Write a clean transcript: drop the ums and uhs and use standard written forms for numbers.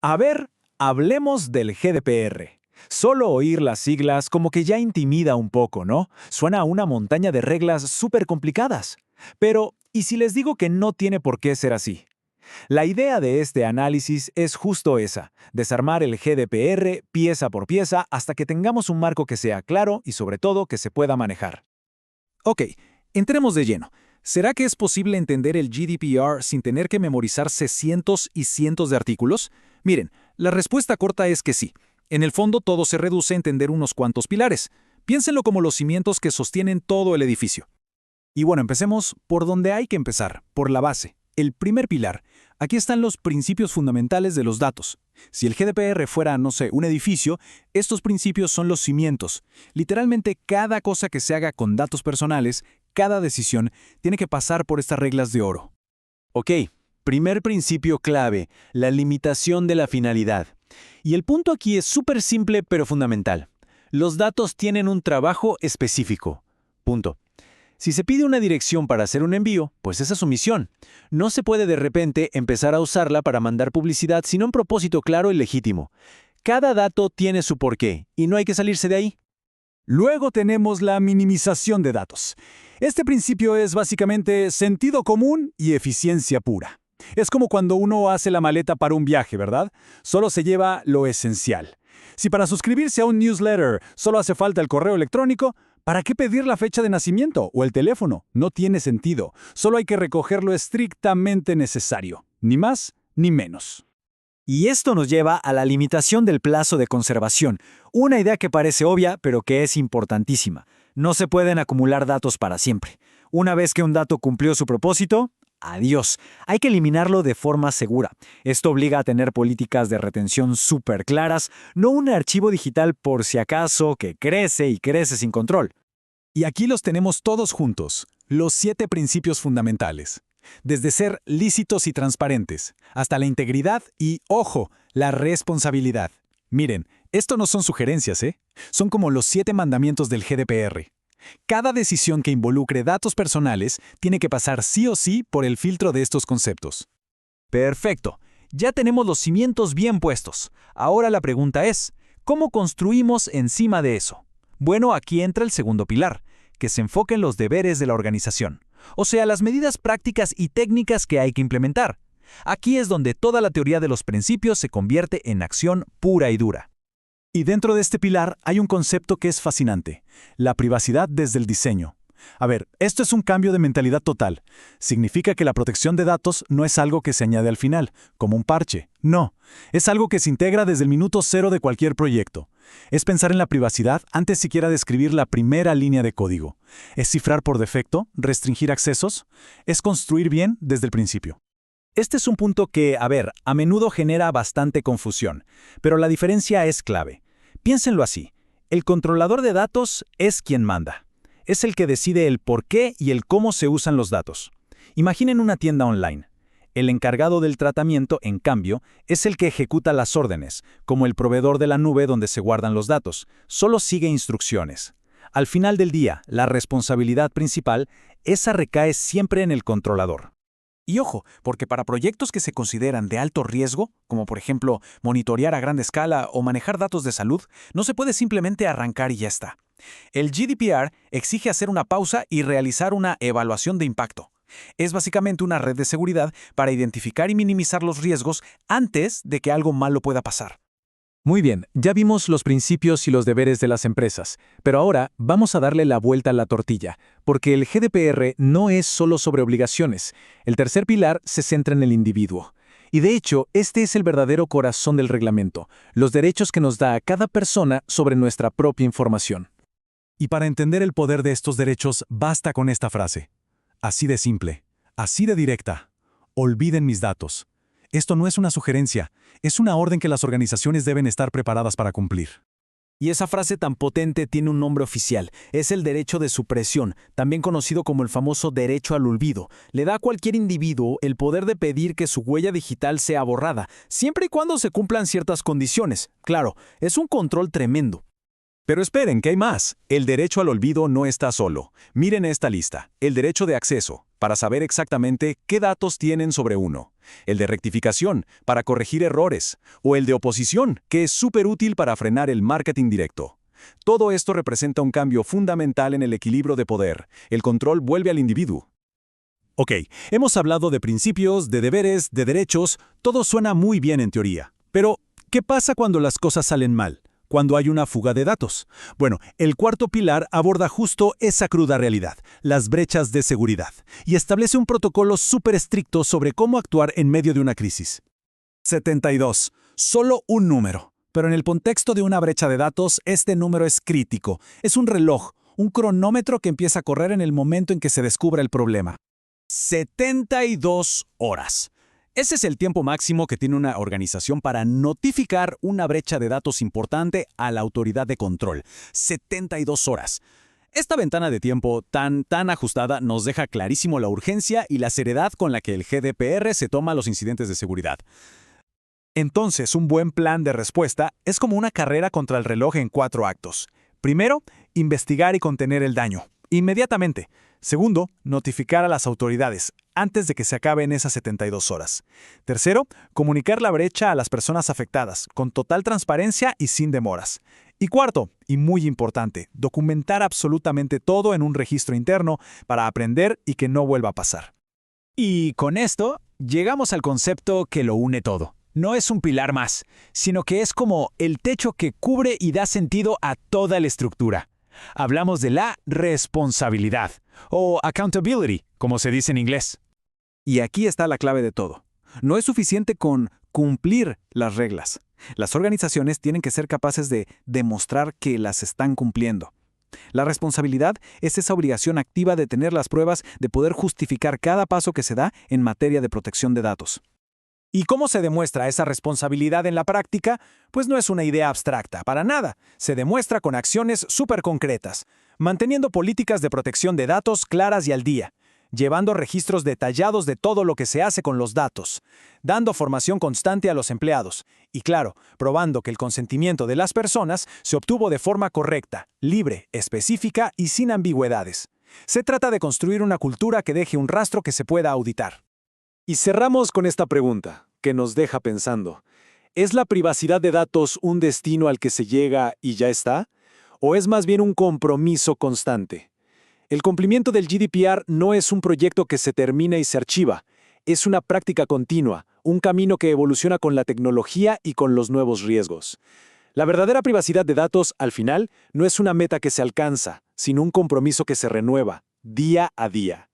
A ver, hablemos del GDPR. Solo oír las siglas como que ya intimida un poco, ¿no? Suena a una montaña de reglas súper complicadas. Pero, ¿y si les digo que no tiene por qué ser así? La idea de este análisis es justo esa, desarmar el GDPR pieza por pieza hasta que tengamos un marco que sea claro y sobre todo que se pueda manejar. Ok, entremos de lleno. ¿Será que es posible entender el GDPR sin tener que memorizarse cientos y cientos de artículos? Miren, la respuesta corta es que sí. En el fondo todo se reduce a entender unos cuantos pilares. Piénsenlo como los cimientos que sostienen todo el edificio. Y bueno, empecemos por donde hay que empezar, por la base. El primer pilar. Aquí están los principios fundamentales de los datos. Si el GDPR fuera, no sé, un edificio, estos principios son los cimientos. Literalmente cada cosa que se haga con datos personales, cada decisión, tiene que pasar por estas reglas de oro. Ok, primer principio clave, la limitación de la finalidad. Y el punto aquí es súper simple pero fundamental. Los datos tienen un trabajo específico. Punto. Si se pide una dirección para hacer un envío, pues esa es su misión. No se puede de repente empezar a usarla para mandar publicidad sin un propósito claro y legítimo. Cada dato tiene su porqué y no hay que salirse de ahí. Luego tenemos la minimización de datos. Este principio es básicamente sentido común y eficiencia pura. Es como cuando uno hace la maleta para un viaje, ¿verdad? Solo se lleva lo esencial. Si para suscribirse a un newsletter solo hace falta el correo electrónico, ¿para qué pedir la fecha de nacimiento o el teléfono? No tiene sentido. Solo hay que recoger lo estrictamente necesario. Ni más ni menos. Y esto nos lleva a la limitación del plazo de conservación, una idea que parece obvia, pero que es importantísima. No se pueden acumular datos para siempre. Una vez que un dato cumplió su propósito, adiós. Hay que eliminarlo de forma segura. Esto obliga a tener políticas de retención súper claras, no un archivo digital por si acaso que crece y crece sin control. Y aquí los tenemos todos juntos, los 7 principios fundamentales. Desde ser lícitos y transparentes, hasta la integridad y, ojo, la responsabilidad. Miren, esto no son sugerencias, ¿eh? Son como los 7 mandamientos del GDPR. Cada decisión que involucre datos personales tiene que pasar sí o sí por el filtro de estos conceptos. Perfecto. Ya tenemos los cimientos bien puestos. Ahora la pregunta es, ¿cómo construimos encima de eso? Bueno, aquí entra el segundo pilar, que se enfoca en los deberes de la organización. O sea, las medidas prácticas y técnicas que hay que implementar. Aquí es donde toda la teoría de los principios se convierte en acción pura y dura. Y dentro de este pilar hay un concepto que es fascinante, la privacidad desde el diseño. A ver, esto es un cambio de mentalidad total. Significa que la protección de datos no es algo que se añade al final, como un parche. No, es algo que se integra desde el minuto cero de cualquier proyecto. Es pensar en la privacidad antes siquiera de escribir la primera línea de código. Es cifrar por defecto, restringir accesos. Es construir bien desde el principio. Este es un punto que, a menudo genera bastante confusión, pero la diferencia es clave. Piénsenlo así, el controlador de datos es quien manda. Es el que decide el por qué y el cómo se usan los datos. Imaginen una tienda online. El encargado del tratamiento, en cambio, es el que ejecuta las órdenes, como el proveedor de la nube donde se guardan los datos. Solo sigue instrucciones. Al final del día, la responsabilidad principal, esa recae siempre en el controlador. Y ojo, porque para proyectos que se consideran de alto riesgo, como por ejemplo monitorear a gran escala o manejar datos de salud, no se puede simplemente arrancar y ya está. El GDPR exige hacer una pausa y realizar una evaluación de impacto. Es básicamente una red de seguridad para identificar y minimizar los riesgos antes de que algo malo pueda pasar. Muy bien, ya vimos los principios y los deberes de las empresas, pero ahora vamos a darle la vuelta a la tortilla, porque el GDPR no es solo sobre obligaciones. El tercer pilar se centra en el individuo. Y de hecho, este es el verdadero corazón del reglamento, los derechos que nos da a cada persona sobre nuestra propia información. Y para entender el poder de estos derechos, basta con esta frase. Así de simple, así de directa. Olviden mis datos. Esto no es una sugerencia, es una orden que las organizaciones deben estar preparadas para cumplir. Y esa frase tan potente tiene un nombre oficial, es el derecho de supresión, también conocido como el famoso derecho al olvido. Le da a cualquier individuo el poder de pedir que su huella digital sea borrada, siempre y cuando se cumplan ciertas condiciones. Claro, es un control tremendo. Pero esperen, que hay más. El derecho al olvido no está solo. Miren esta lista. El derecho de acceso, para saber exactamente qué datos tienen sobre uno. El de rectificación, para corregir errores. O el de oposición, que es súper útil para frenar el marketing directo. Todo esto representa un cambio fundamental en el equilibrio de poder. El control vuelve al individuo. Ok, hemos hablado de principios, de deberes, de derechos. Todo suena muy bien en teoría. Pero, ¿qué pasa cuando las cosas salen mal? Cuando hay una fuga de datos. Bueno, el cuarto pilar aborda justo esa cruda realidad, las brechas de seguridad, y establece un protocolo súper estricto sobre cómo actuar en medio de una crisis. 72. Solo un número. Pero en el contexto de una brecha de datos, este número es crítico. Es un reloj, un cronómetro que empieza a correr en el momento en que se descubra el problema. 72 horas. Ese es el tiempo máximo que tiene una organización para notificar una brecha de datos importante a la autoridad de control. 72 horas. Esta ventana de tiempo tan ajustada nos deja clarísimo la urgencia y la seriedad con la que el GDPR se toma los incidentes de seguridad. Entonces, un buen plan de respuesta es como una carrera contra el reloj en 4 actos. Primero, investigar y contener el daño, inmediatamente. Segundo, notificar a las autoridades, antes de que se acaben esas 72 horas. Tercero, comunicar la brecha a las personas afectadas, con total transparencia y sin demoras. Y cuarto, y muy importante, documentar absolutamente todo en un registro interno para aprender y que no vuelva a pasar. Y con esto, llegamos al concepto que lo une todo. No es un pilar más, sino que es como el techo que cubre y da sentido a toda la estructura. Hablamos de la responsabilidad, o accountability, como se dice en inglés. Y aquí está la clave de todo. No es suficiente con cumplir las reglas. Las organizaciones tienen que ser capaces de demostrar que las están cumpliendo. La responsabilidad es esa obligación activa de tener las pruebas, de poder justificar cada paso que se da en materia de protección de datos. ¿Y cómo se demuestra esa responsabilidad en la práctica? Pues no es una idea abstracta, para nada. Se demuestra con acciones súper concretas, manteniendo políticas de protección de datos claras y al día, llevando registros detallados de todo lo que se hace con los datos, dando formación constante a los empleados y, claro, probando que el consentimiento de las personas se obtuvo de forma correcta, libre, específica y sin ambigüedades. Se trata de construir una cultura que deje un rastro que se pueda auditar. Y cerramos con esta pregunta, que nos deja pensando. ¿Es la privacidad de datos un destino al que se llega y ya está? ¿O es más bien un compromiso constante? El cumplimiento del GDPR no es un proyecto que se termina y se archiva. Es una práctica continua, un camino que evoluciona con la tecnología y con los nuevos riesgos. La verdadera privacidad de datos, al final, no es una meta que se alcanza, sino un compromiso que se renueva, día a día.